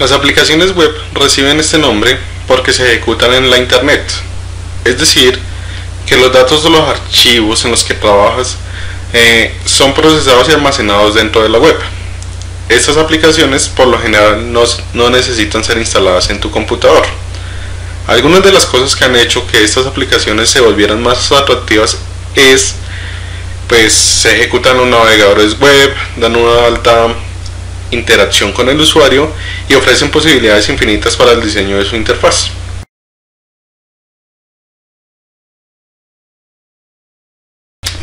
Las aplicaciones web reciben este nombre porque se ejecutan en la Internet, es decir, que los datos de los archivos en los que trabajas son procesados y almacenados dentro de la web. Estas aplicaciones por lo general no necesitan ser instaladas en tu computador. Algunas de las cosas que han hecho que estas aplicaciones se volvieran más atractivas es, pues, se ejecutan en navegadores web, dan una alta interacción con el usuario y ofrecen posibilidades infinitas para el diseño de su interfaz.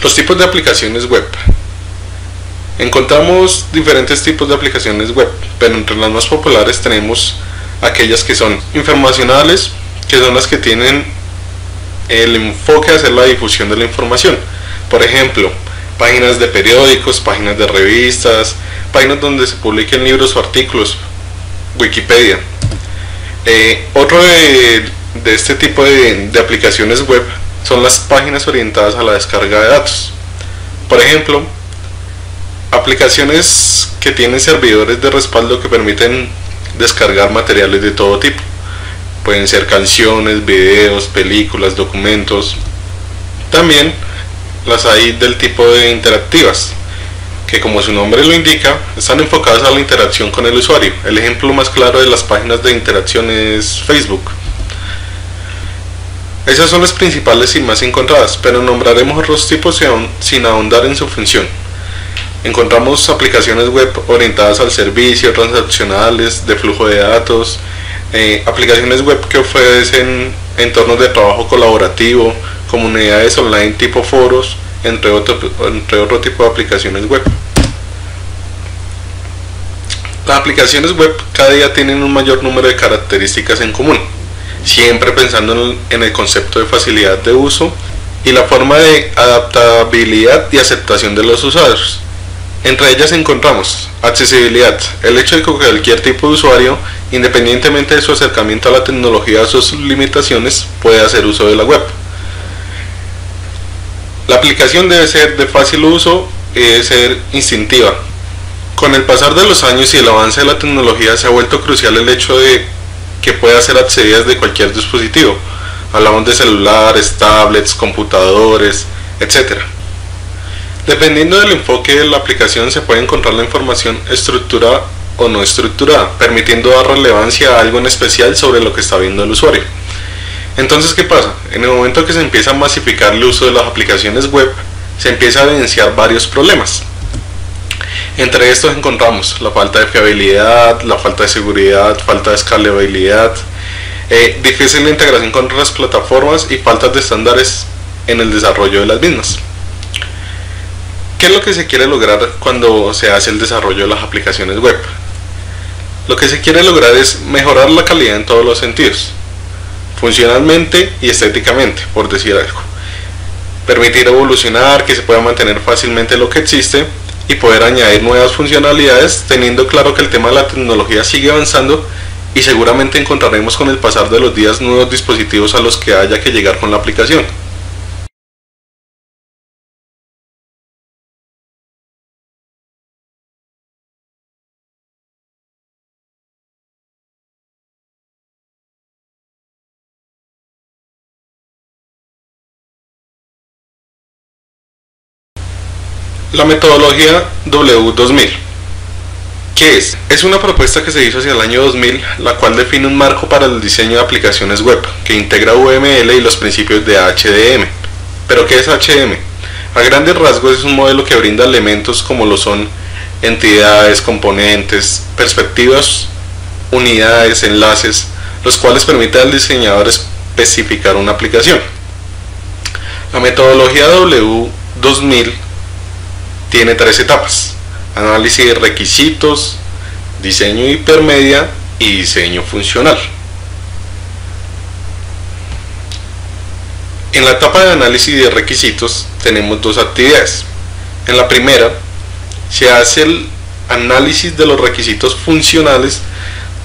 Los tipos de aplicaciones web. Encontramos diferentes tipos de aplicaciones web, pero entre las más populares tenemos aquellas que son informacionales, que son las que tienen el enfoque de hacer la difusión de la información. Por ejemplo, páginas de periódicos, páginas de revistas, páginas donde se publiquen libros o artículos, Wikipedia. Otro de este tipo de aplicaciones web son las páginas orientadas a la descarga de datos. Por ejemplo, aplicaciones que tienen servidores de respaldo que permiten descargar materiales de todo tipo. Pueden ser canciones, videos, películas, documentos. También las hay del tipo de interactivas, que como su nombre lo indica, están enfocadas a la interacción con el usuario. El ejemplo más claro de las páginas de interacción es Facebook. Esas son las principales y más encontradas, pero nombraremos otros tipos sin ahondar en su función. Encontramos aplicaciones web orientadas al servicio, transaccionales, de flujo de datos, aplicaciones web que ofrecen entornos de trabajo colaborativo, comunidades online tipo foros, entre otro tipo de aplicaciones web. Las aplicaciones web cada día tienen un mayor número de características en común, siempre pensando en el concepto de facilidad de uso y la forma de adaptabilidad y aceptación de los usuarios. Entre ellas encontramos accesibilidad, el hecho de que cualquier tipo de usuario, independientemente de su acercamiento a la tecnología o sus limitaciones, puede hacer uso de la web. La aplicación debe ser de fácil uso y debe ser instintiva. Con el pasar de los años y el avance de la tecnología se ha vuelto crucial el hecho de que pueda ser accedida desde cualquier dispositivo. Hablamos de celulares, tablets, computadores, etc. Dependiendo del enfoque de la aplicación se puede encontrar la información estructurada o no estructurada, permitiendo dar relevancia a algo en especial sobre lo que está viendo el usuario. Entonces, ¿qué pasa? En el momento que se empieza a masificar el uso de las aplicaciones web, se empieza a evidenciar varios problemas. Entre estos encontramos la falta de fiabilidad, la falta de seguridad, falta de escalabilidad, difícil integración con otras plataformas y faltas de estándares en el desarrollo de las mismas. ¿Qué es lo que se quiere lograr cuando se hace el desarrollo de las aplicaciones web? Lo que se quiere lograr es mejorar la calidad en todos los sentidos, funcionalmente y estéticamente, por decir algo. Permitir evolucionar, que se pueda mantener fácilmente lo que existe y poder añadir nuevas funcionalidades, teniendo claro que el tema de la tecnología sigue avanzando y seguramente encontraremos con el pasar de los días nuevos dispositivos a los que haya que llegar con la aplicación. La metodología W2000. ¿Qué es? Es una propuesta que se hizo hacia el año 2000, la cual define un marco para el diseño de aplicaciones web, que integra UML y los principios de HDM. ¿Pero qué es HDM? A grandes rasgos es un modelo que brinda elementos como lo son entidades, componentes, perspectivas, unidades, enlaces, los cuales permiten al diseñador especificar una aplicación. La metodología W2000 tiene 3 etapas: análisis de requisitos, diseño hipermedia y diseño funcional. En la etapa de análisis de requisitos tenemos 2 actividades. En la primera se hace el análisis de los requisitos funcionales,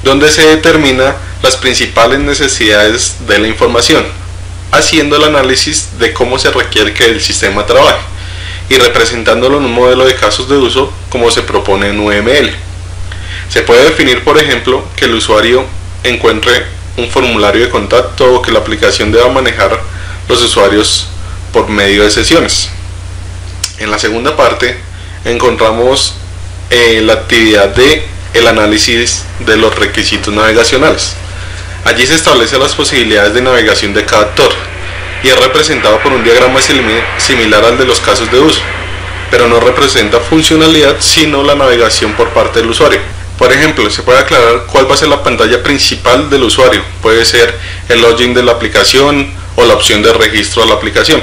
donde se determina las principales necesidades de la información, haciendo el análisis de cómo se requiere que el sistema trabaje y representándolo en un modelo de casos de uso como se propone en UML. Se puede definir, por ejemplo, que el usuario encuentre un formulario de contacto o que la aplicación deba manejar los usuarios por medio de sesiones. En la segunda parte encontramos la actividad de el análisis de los requisitos navegacionales. Allí se establecen las posibilidades de navegación de cada actor y es representado por un diagrama similar al de los casos de uso, pero no representa funcionalidad sino la navegación por parte del usuario. Por ejemplo, se puede aclarar cuál va a ser la pantalla principal del usuario. Puede ser el login de la aplicación o la opción de registro a la aplicación.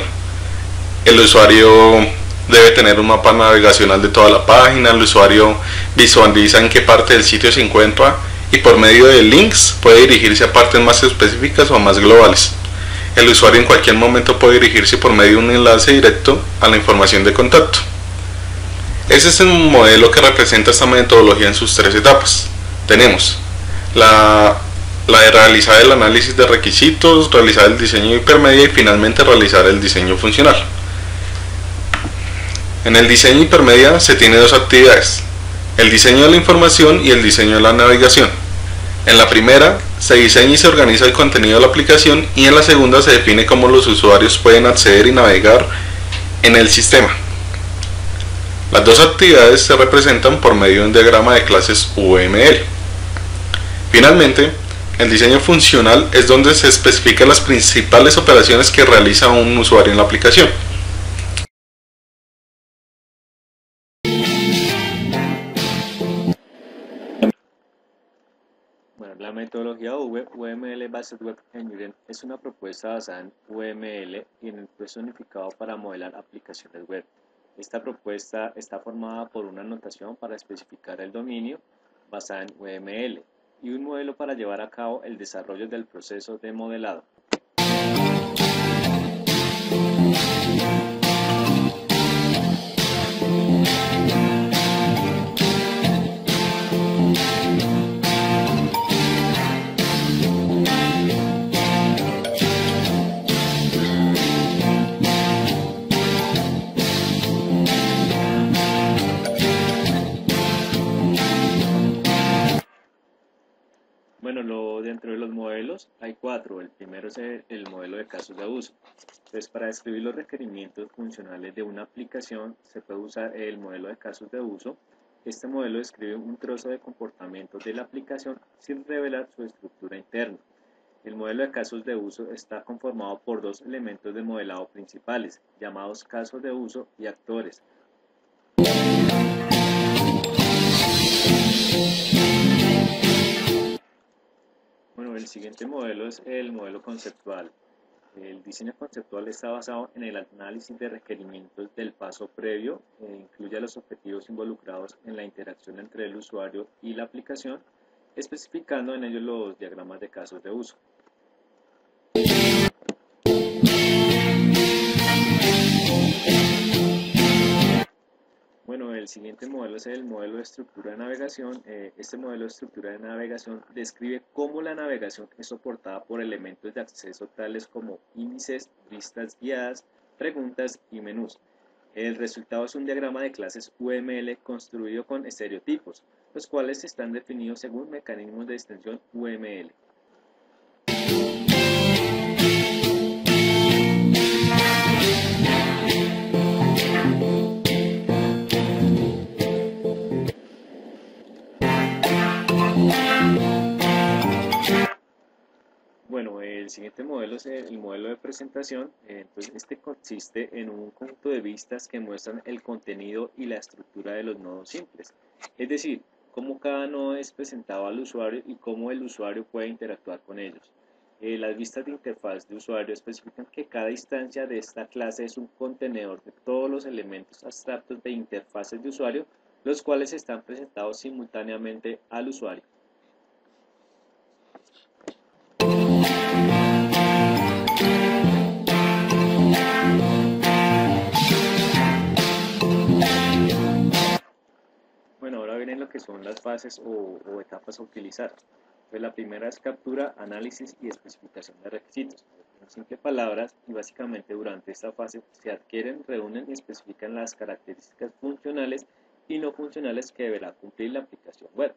El usuario debe tener un mapa navegacional de toda la página, el usuario visualiza en qué parte del sitio se encuentra y por medio de links puede dirigirse a partes más específicas o más globales. El usuario en cualquier momento puede dirigirse por medio de un enlace directo a la información de contacto. Ese es un modelo que representa esta metodología en sus tres etapas. Tenemos la de realizar el análisis de requisitos, realizar el diseño hipermedia y finalmente realizar el diseño funcional. En el diseño hipermedia se tiene dos actividades, el diseño de la información y el diseño de la navegación. En la primera se diseña y se organiza el contenido de la aplicación y en la segunda se define cómo los usuarios pueden acceder y navegar en el sistema. Las dos actividades se representan por medio de un diagrama de clases UML. Finalmente, el diseño funcional es donde se especifican las principales operaciones que realiza un usuario en la aplicación. Bueno, la metodología UML Based Web Engine es una propuesta basada en UML y en el proceso unificado para modelar aplicaciones web. Esta propuesta está formada por una notación para especificar el dominio basada en UML y un modelo para llevar a cabo el desarrollo del proceso de modelado. Bueno, dentro de los modelos hay cuatro. El primero es el modelo de casos de uso. Entonces, para describir los requerimientos funcionales de una aplicación, se puede usar el modelo de casos de uso. Este modelo describe un trozo de comportamiento de la aplicación sin revelar su estructura interna. El modelo de casos de uso está conformado por dos elementos de modelado principales, llamados casos de uso y actores. Bueno, el siguiente modelo es el modelo conceptual. El diseño conceptual está basado en el análisis de requerimientos del paso previo, incluye los objetivos involucrados en la interacción entre el usuario y la aplicación, especificando en ellos los diagramas de casos de uso. Bueno, el siguiente modelo es el modelo de estructura de navegación. Este modelo de estructura de navegación describe cómo la navegación es soportada por elementos de acceso tales como índices, vistas guiadas, preguntas y menús. El resultado es un diagrama de clases UML construido con estereotipos, los cuales están definidos según mecanismos de extensión UML. Bueno, el siguiente modelo es el modelo de presentación. Entonces, este consiste en un conjunto de vistas que muestran el contenido y la estructura de los nodos simples. Es decir, cómo cada nodo es presentado al usuario y cómo el usuario puede interactuar con ellos. Las vistas de interfaz de usuario especifican que cada instancia de esta clase es un contenedor de todos los elementos abstractos de interfaces de usuario, los cuales están presentados simultáneamente al usuario. Bueno, ahora vienen lo que son las fases o etapas a utilizar. Pues la primera es captura, análisis y especificación de requisitos. En simples palabras, y básicamente durante esta fase se adquieren, reúnen y especifican las características funcionales y no funcionales que deberá cumplir la aplicación web.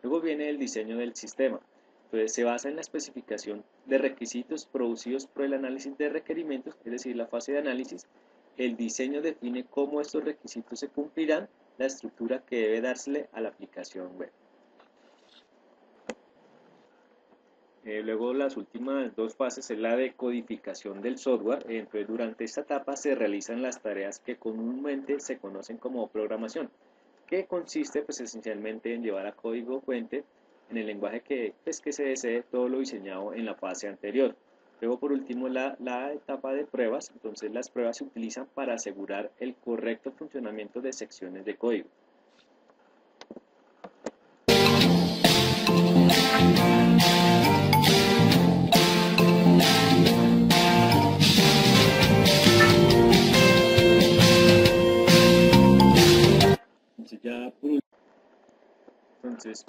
Luego viene el diseño del sistema. Entonces se basa en la especificación de requisitos producidos por el análisis de requerimientos, es decir, la fase de análisis. El diseño define cómo estos requisitos se cumplirán, la estructura que debe dársele a la aplicación web. Luego las últimas dos fases es la de codificación del software. Entonces durante esta etapa se realizan las tareas que comúnmente se conocen como programación, que consiste pues esencialmente en llevar a código fuente en el lenguaje que se desee todo lo diseñado en la fase anterior. Luego por último la etapa de pruebas. Entonces las pruebas se utilizan para asegurar el correcto funcionamiento de secciones de código.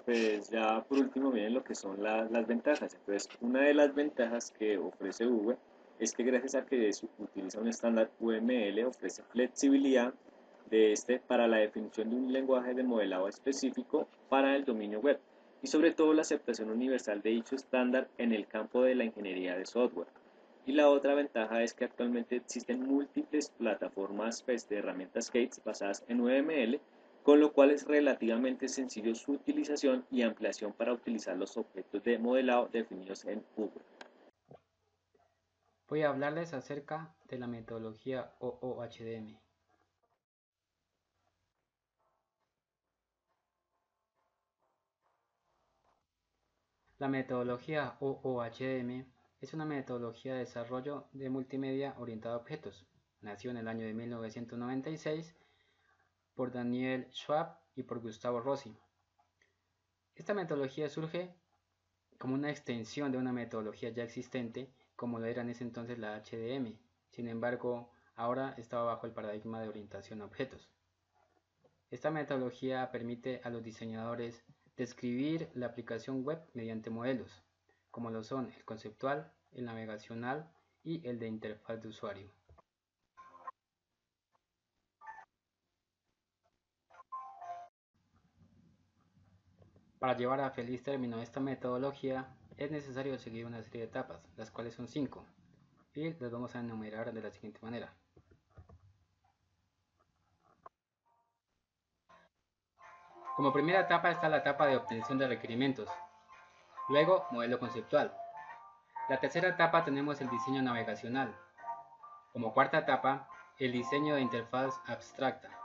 Pues ya por último vienen lo que son las ventajas. Entonces, una de las ventajas que ofrece Google es que gracias a que utiliza un estándar UML, ofrece flexibilidad para la definición de un lenguaje de modelado específico para el dominio web y sobre todo la aceptación universal de dicho estándar en el campo de la ingeniería de software. Y la otra ventaja es que actualmente existen múltiples plataformas de herramientas Gates basadas en UML, con lo cual es relativamente sencillo su utilización y ampliación para utilizar los objetos de modelado definidos en Google. Voy a hablarles acerca de la metodología OOHDM. La metodología OOHDM es una metodología de desarrollo de multimedia orientada a objetos. Nació en el año de 1996 por Daniel Schwab y por Gustavo Rossi. Esta metodología surge como una extensión de una metodología ya existente, como lo era en ese entonces la HDM. Sin embargo, ahora estaba bajo el paradigma de orientación a objetos. Esta metodología permite a los diseñadores describir la aplicación web mediante modelos, como lo son el conceptual, el navegacional y el de interfaz de usuario. Para llevar a feliz término esta metodología es necesario seguir una serie de etapas, las cuales son 5, y las vamos a enumerar de la siguiente manera. Como primera etapa está la etapa de obtención de requerimientos, luego modelo conceptual. La tercera etapa tenemos el diseño navegacional. Como cuarta etapa, el diseño de interfaz abstracta.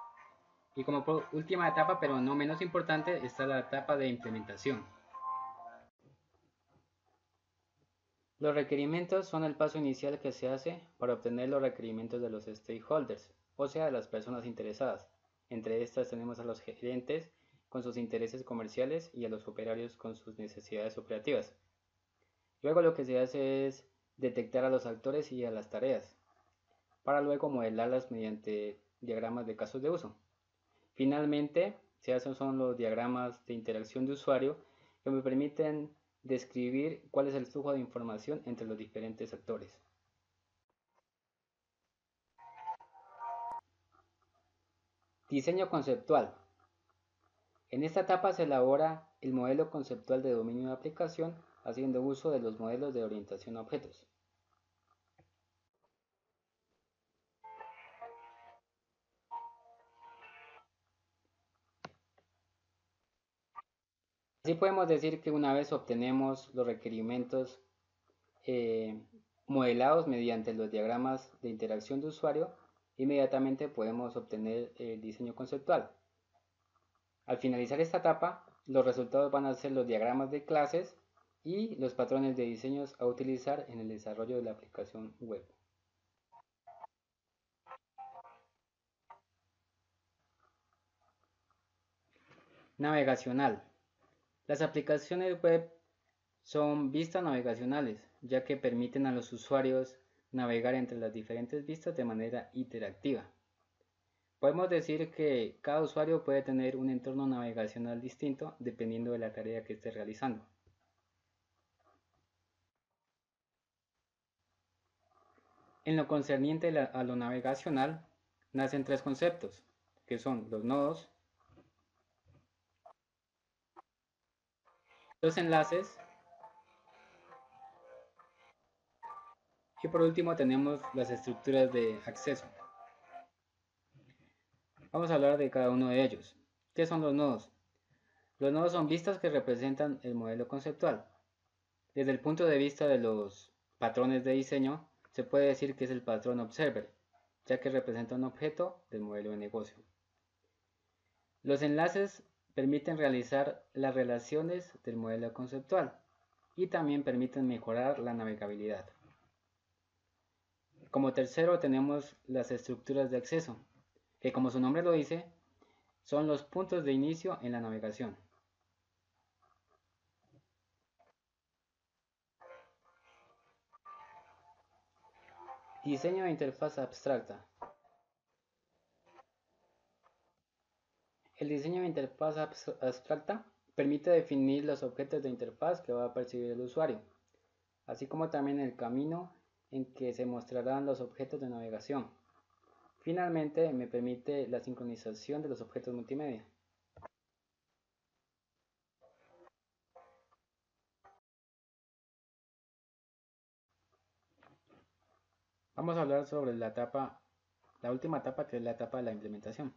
Y como última etapa, pero no menos importante, está la etapa de implementación. Los requerimientos son el paso inicial que se hace para obtener los requerimientos de los stakeholders, o sea, de las personas interesadas. Entre estas tenemos a los gerentes con sus intereses comerciales y a los operarios con sus necesidades operativas. Luego lo que se hace es detectar a los actores y a las tareas, para luego modelarlas mediante diagramas de casos de uso. Finalmente, se hacen son los diagramas de interacción de usuario que me permiten describir cuál es el flujo de información entre los diferentes actores. Diseño conceptual. En esta etapa se elabora el modelo conceptual de dominio de aplicación haciendo uso de los modelos de orientación a objetos. Así podemos decir que una vez obtenemos los requerimientos modelados mediante los diagramas de interacción de usuario, inmediatamente podemos obtener el diseño conceptual. Al finalizar esta etapa, los resultados van a ser los diagramas de clases y los patrones de diseños a utilizar en el desarrollo de la aplicación web. Navegacional. Las aplicaciones web son vistas navegacionales, ya que permiten a los usuarios navegar entre las diferentes vistas de manera interactiva. Podemos decir que cada usuario puede tener un entorno navegacional distinto dependiendo de la tarea que esté realizando. En lo concerniente a lo navegacional, nacen tres conceptos, que son los nodos, los enlaces y por último tenemos las estructuras de acceso. Vamos a hablar de cada uno de ellos. ¿Qué son los nodos? Los nodos son vistas que representan el modelo conceptual. Desde el punto de vista de los patrones de diseño, se puede decir que es el patrón observer, ya que representa un objeto del modelo de negocio. Los enlaces permiten realizar las relaciones del modelo conceptual y también permiten mejorar la navegabilidad. Como tercero tenemos las estructuras de acceso, que como su nombre lo dice, son los puntos de inicio en la navegación. Diseño de interfaz abstracta. El diseño de interfaz abstracta permite definir los objetos de interfaz que va a percibir el usuario, así como también el camino en que se mostrarán los objetos de navegación. Finalmente, me permite la sincronización de los objetos multimedia. Vamos a hablar sobre la última etapa, que es la etapa de la implementación.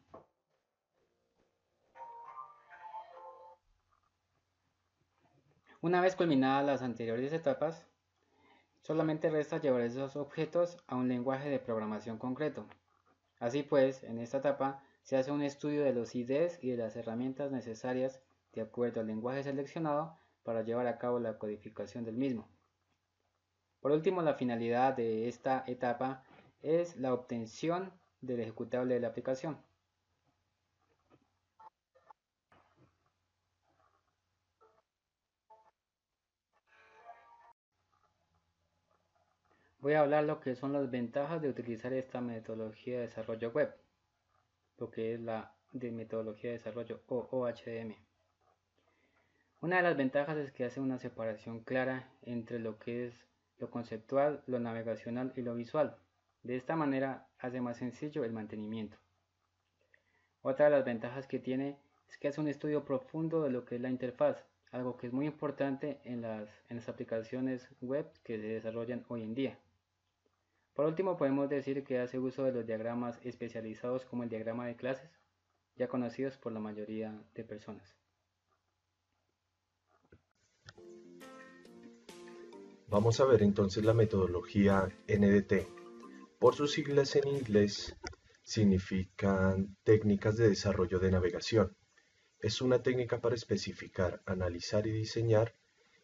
Una vez culminadas las anteriores etapas, solamente resta llevar esos objetos a un lenguaje de programación concreto. Así pues, en esta etapa se hace un estudio de los IDEs y de las herramientas necesarias de acuerdo al lenguaje seleccionado para llevar a cabo la codificación del mismo. Por último, la finalidad de esta etapa es la obtención del ejecutable de la aplicación. Voy a hablar lo que son las ventajas de utilizar esta metodología de desarrollo web, lo que es la de metodología de desarrollo OHDM. Una de las ventajas es que hace una separación clara entre lo que es lo conceptual, lo navegacional y lo visual. De esta manera hace más sencillo el mantenimiento. Otra de las ventajas que tiene es que hace un estudio profundo de lo que es la interfaz, algo que es muy importante en las aplicaciones web que se desarrollan hoy en día. Por último, podemos decir que hace uso de los diagramas especializados como el diagrama de clases, ya conocidos por la mayoría de personas. Vamos a ver entonces la metodología NDT. Por sus siglas en inglés, significan técnicas de desarrollo de navegación. Es una técnica para especificar, analizar y diseñar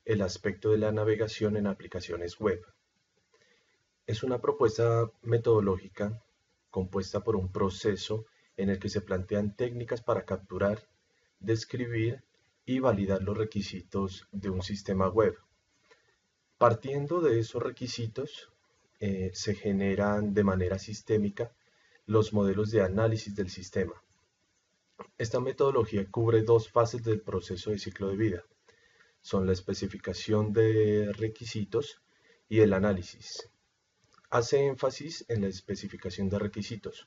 el aspecto de la navegación en aplicaciones web. Es una propuesta metodológica compuesta por un proceso en el que se plantean técnicas para capturar, describir y validar los requisitos de un sistema web. Partiendo de esos requisitos, se generan de manera sistémica los modelos de análisis del sistema. Esta metodología cubre dos fases del proceso de ciclo de vida. Son la especificación de requisitos y el análisis. Hace énfasis en la especificación de requisitos.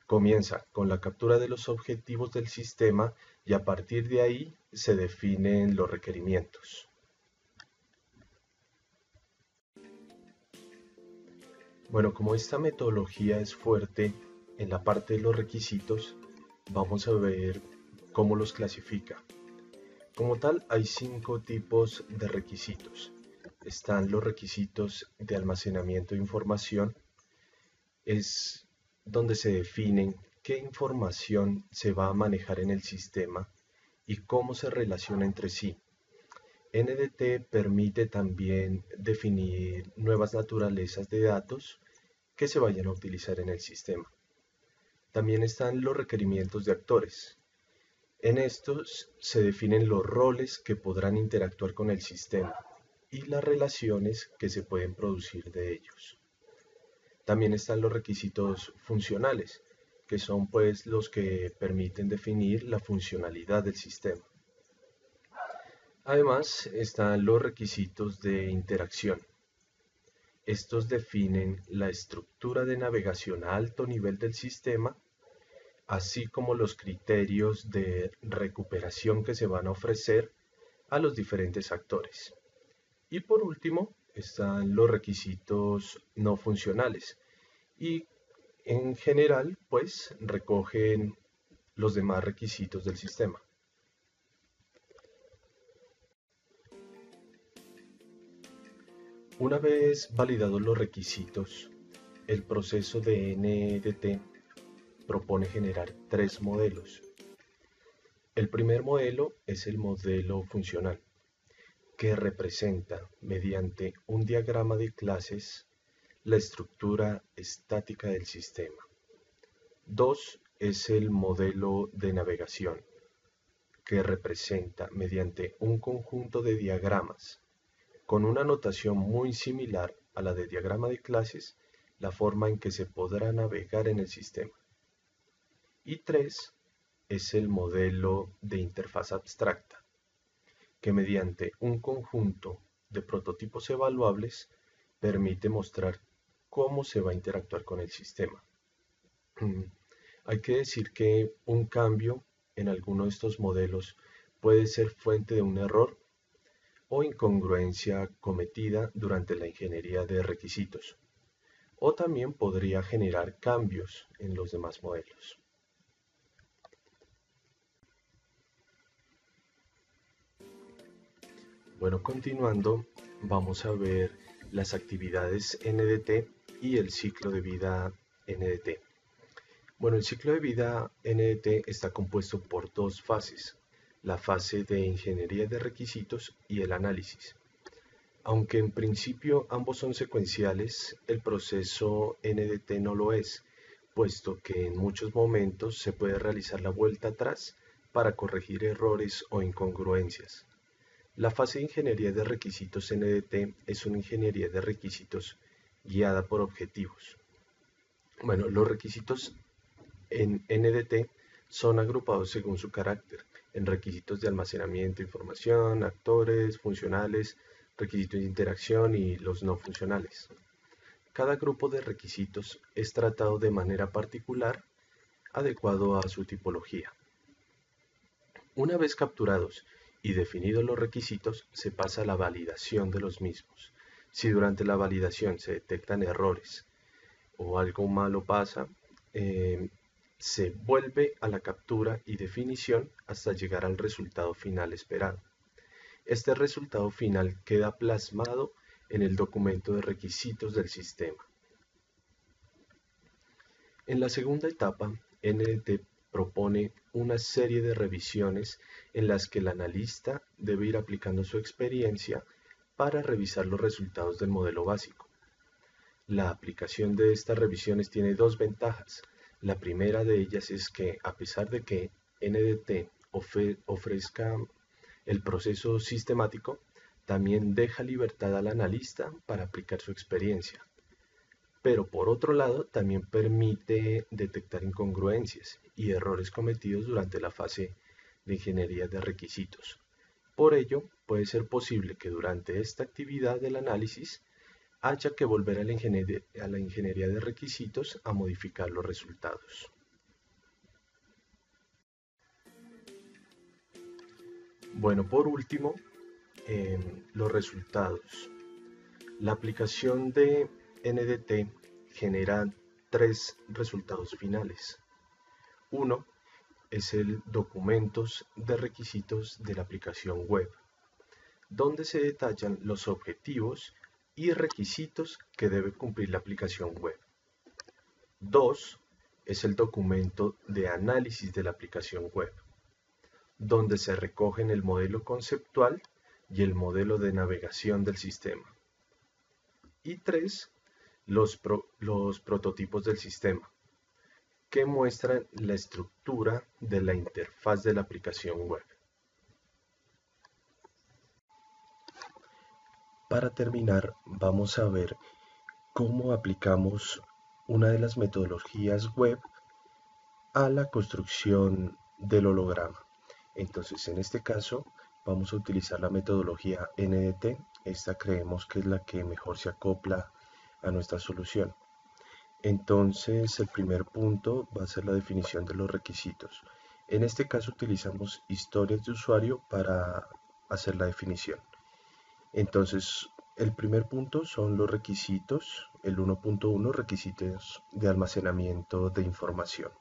Comienza con la captura de los objetivos del sistema y a partir de ahí se definen los requerimientos. Bueno, como esta metodología es fuerte en la parte de los requisitos, vamos a ver cómo los clasifica. Como tal, hay 5 tipos de requisitos. Están los requisitos de almacenamiento de información, es donde se definen qué información se va a manejar en el sistema y cómo se relaciona entre sí. NDT permite también definir nuevas naturalezas de datos que se vayan a utilizar en el sistema. También están los requerimientos de actores. En estos se definen los roles que podrán interactuar con el sistema y las relaciones que se pueden producir de ellos. También están los requisitos funcionales, que son pues los que permiten definir la funcionalidad del sistema. Además están los requisitos de interacción. Estos definen la estructura de navegación a alto nivel del sistema, así como los criterios de recuperación que se van a ofrecer a los diferentes actores. Y por último están los requisitos no funcionales y en general pues recogen los demás requisitos del sistema. Una vez validados los requisitos, el proceso de NDT propone generar tres modelos. El primer modelo es el modelo funcional, que representa mediante un diagrama de clases la estructura estática del sistema. 2 es el modelo de navegación, que representa mediante un conjunto de diagramas con una notación muy similar a la de diagrama de clases, la forma en que se podrá navegar en el sistema. Y 3 es el modelo de interfaz abstracta, que mediante un conjunto de prototipos evaluables permite mostrar cómo se va a interactuar con el sistema. Hay que decir que un cambio en alguno de estos modelos puede ser fuente de un error o incongruencia cometida durante la ingeniería de requisitos, o también podría generar cambios en los demás modelos. Bueno, continuando, vamos a ver las actividades NDT y el ciclo de vida NDT. Bueno, el ciclo de vida NDT está compuesto por dos fases, la fase de ingeniería de requisitos y el análisis. Aunque en principio ambos son secuenciales, el proceso NDT no lo es, puesto que en muchos momentos se puede realizar la vuelta atrás para corregir errores o incongruencias. La fase de ingeniería de requisitos NDT es una ingeniería de requisitos guiada por objetivos. Bueno, los requisitos en NDT son agrupados según su carácter, en requisitos de almacenamiento de información, actores, funcionales, requisitos de interacción y los no funcionales. Cada grupo de requisitos es tratado de manera particular, adecuado a su tipología. Una vez capturados y definidos los requisitos, se pasa a la validación de los mismos. Si durante la validación se detectan errores o algo malo pasa, se vuelve a la captura y definición hasta llegar al resultado final esperado. Este resultado final queda plasmado en el documento de requisitos del sistema. En la segunda etapa, NDT propone una serie de revisiones en las que el analista debe ir aplicando su experiencia para revisar los resultados del modelo básico. La aplicación de estas revisiones tiene dos ventajas. La primera de ellas es que, a pesar de que NDT ofrezca el proceso sistemático, también deja libertad al analista para aplicar su experiencia. Pero por otro lado, también permite detectar incongruencias y errores cometidos durante la fase de ingeniería de requisitos. Por ello, puede ser posible que durante esta actividad del análisis haya que volver a la ingeniería de requisitos a modificar los resultados. Bueno, por último, los resultados. La aplicación de NDT genera tres resultados finales. Uno es el documentos de requisitos de la aplicación web, donde se detallan los objetivos y requisitos que debe cumplir la aplicación web. 2 es el documento de análisis de la aplicación web, donde se recogen el modelo conceptual y el modelo de navegación del sistema. Y 3, los prototipos del sistema, que muestran la estructura de la interfaz de la aplicación web. Para terminar, vamos a ver cómo aplicamos una de las metodologías web a la construcción del holograma. Entonces, en este caso, vamos a utilizar la metodología NDT. Esta creemos que es la que mejor se acopla a nuestra solución. Entonces, el primer punto va a ser la definición de los requisitos. En este caso, utilizamos historias de usuario para hacer la definición. Entonces, el primer punto son los requisitos, el 1.1, requisitos de almacenamiento de información.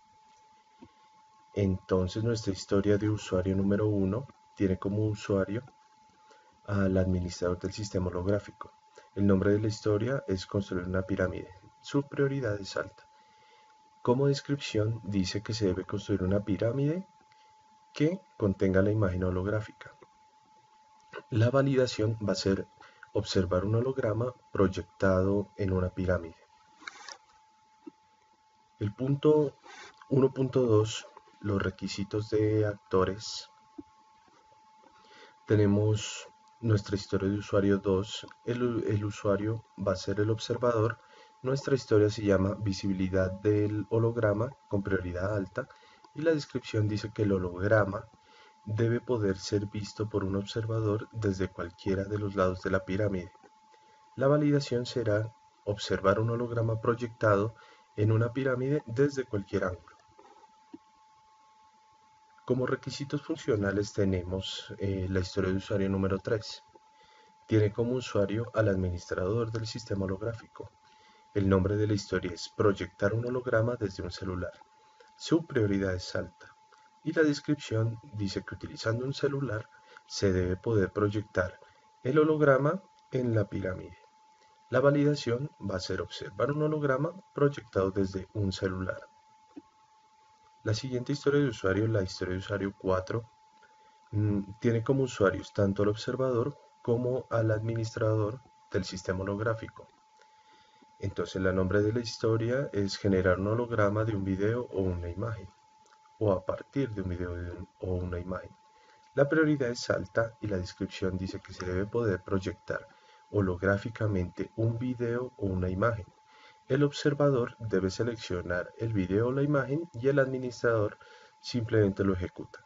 Entonces, nuestra historia de usuario número 1 tiene como usuario al administrador del sistema holográfico. El nombre de la historia es construir una pirámide. Su prioridad es alta. Como descripción dice que se debe construir una pirámide que contenga la imagen holográfica. La validación va a ser observar un holograma proyectado en una pirámide. El punto 1.2, los requisitos de actores. Tenemos nuestra historia de usuario 2, el usuario va a ser el observador. Nuestra historia se llama visibilidad del holograma con prioridad alta y la descripción dice que el holograma debe poder ser visto por un observador desde cualquiera de los lados de la pirámide. La validación será observar un holograma proyectado en una pirámide desde cualquier ángulo. Como requisitos funcionales tenemos la historia de usuario número 3. Tiene como usuario al administrador del sistema holográfico. El nombre de la historia es proyectar un holograma desde un celular. Su prioridad es alta. Y la descripción dice que utilizando un celular se debe poder proyectar el holograma en la pirámide. La validación va a ser observar un holograma proyectado desde un celular. La siguiente historia de usuario, la historia de usuario 4, tiene como usuarios tanto al observador como al administrador del sistema holográfico. Entonces el nombre de la historia es generar un holograma de un video o una imagen, o a partir de un video o una imagen. La prioridad es alta y la descripción dice que se debe poder proyectar holográficamente un video o una imagen. El observador debe seleccionar el video o la imagen y el administrador simplemente lo ejecuta.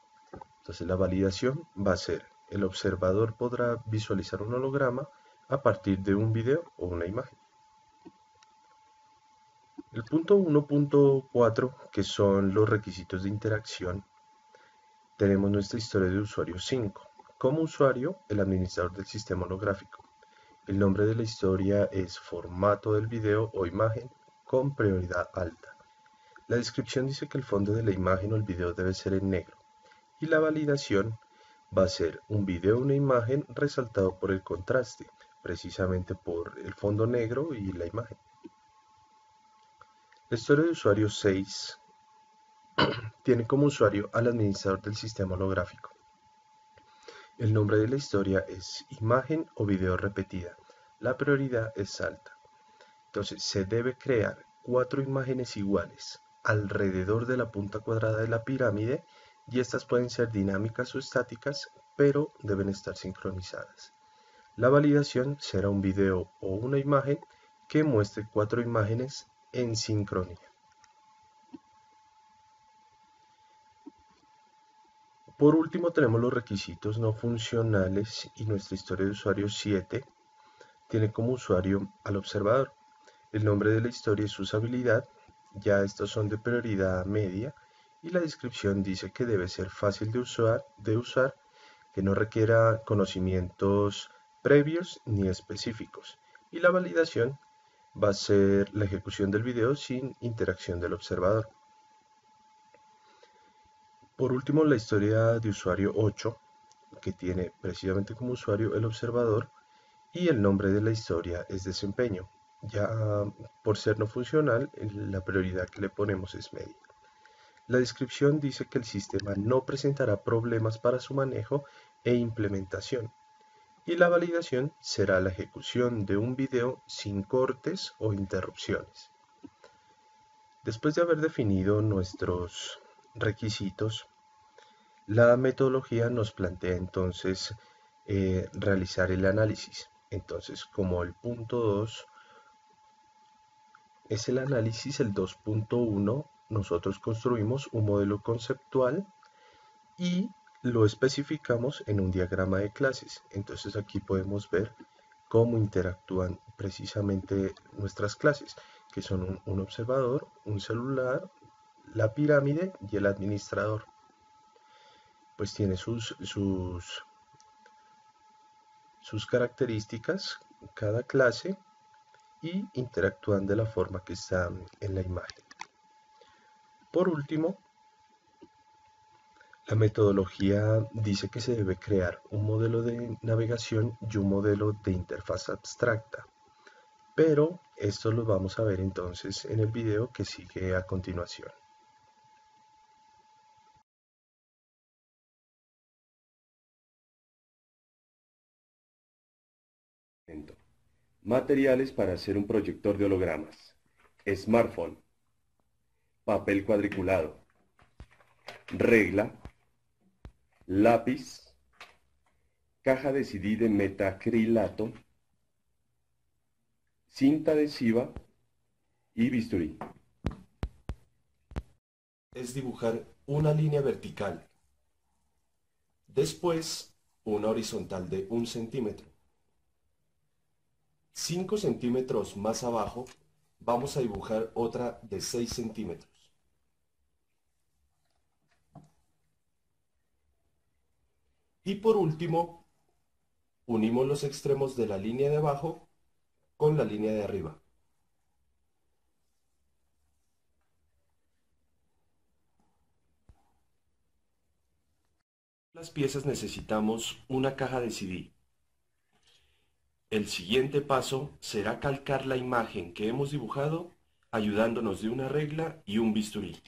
Entonces la validación va a ser, el observador podrá visualizar un holograma a partir de un video o una imagen. El punto 1.4, que son los requisitos de interacción, tenemos nuestra historia de usuario 5. Como usuario, el administrador del sistema holográfico. El nombre de la historia es formato del video o imagen con prioridad alta. La descripción dice que el fondo de la imagen o el video debe ser en negro. Y la validación va a ser un video o una imagen resaltado por el contraste, precisamente por el fondo negro y la imagen. La historia de usuario 6 tiene como usuario al administrador del sistema holográfico. El nombre de la historia es imagen o video repetida. La prioridad es alta. Entonces se debe crear 4 imágenes iguales alrededor de la punta cuadrada de la pirámide y estas pueden ser dinámicas o estáticas, pero deben estar sincronizadas. La validación será un video o una imagen que muestre 4 imágenes en sincronía. Por último tenemos los requisitos no funcionales y nuestra historia de usuario 7 tiene como usuario al observador. El nombre de la historia es usabilidad, ya estos son de prioridad media y la descripción dice que debe ser fácil de usar, que no requiera conocimientos previos ni específicos y la validación va a ser la ejecución del video sin interacción del observador. Por último, la historia de usuario 8, que tiene precisamente como usuario el observador y el nombre de la historia es desempeño. Ya por ser no funcional, la prioridad que le ponemos es media. La descripción dice que el sistema no presentará problemas para su manejo e implementación. Y la validación será la ejecución de un video sin cortes o interrupciones. Después de haber definido nuestros requisitos, la metodología nos plantea entonces realizar el análisis. Entonces, como el punto 2 es el análisis, el 2.1, nosotros construimos un modelo conceptual y lo especificamos en un diagrama de clases. Entonces aquí podemos ver cómo interactúan precisamente nuestras clases, que son un observador, un celular, la pirámide y el administrador. Pues tiene sus sus características, cada clase, y interactúan de la forma que está en la imagen. Por último, la metodología dice que se debe crear un modelo de navegación y un modelo de interfaz abstracta, pero esto lo vamos a ver entonces en el video que sigue a continuación. Materiales para hacer un proyector de hologramas: smartphone, papel cuadriculado, regla, lápiz, caja de CD de metacrilato, cinta adhesiva y bisturí. Es dibujar una línea vertical, después una horizontal de 1 centímetro. 5 centímetros más abajo vamos a dibujar otra de 6 centímetros. Y por último, unimos los extremos de la línea de abajo con la línea de arriba. Las piezas necesitamos una caja de CD. El siguiente paso será calcar la imagen que hemos dibujado ayudándonos de una regla y un bisturí.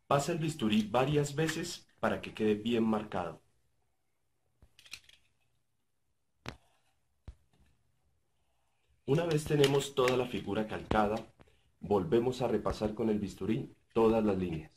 Pasa el bisturí varias veces para que quede bien marcado. Una vez tenemos toda la figura calcada, volvemos a repasar con el bisturí todas las líneas.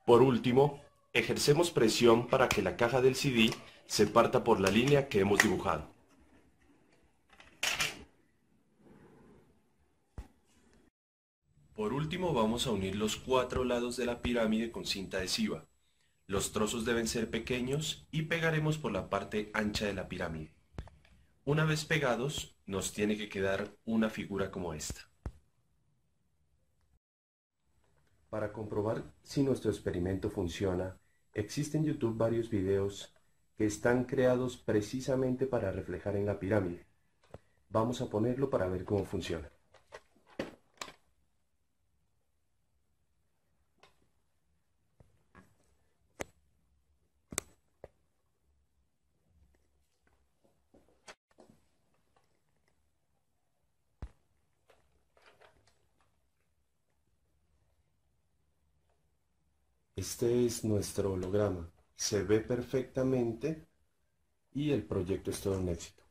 Por último, ejercemos presión para que la caja del CD se parta por la línea que hemos dibujado. Por último, vamos a unir los 4 lados de la pirámide con cinta adhesiva. Los trozos deben ser pequeños y pegaremos por la parte ancha de la pirámide. Una vez pegados, nos tiene que quedar una figura como esta. Para comprobar si nuestro experimento funciona, existen en YouTube varios videos que están creados precisamente para reflejar en la pirámide. Vamos a ponerlo para ver cómo funciona. Este es nuestro holograma. Se ve perfectamente y el proyecto es todo un éxito.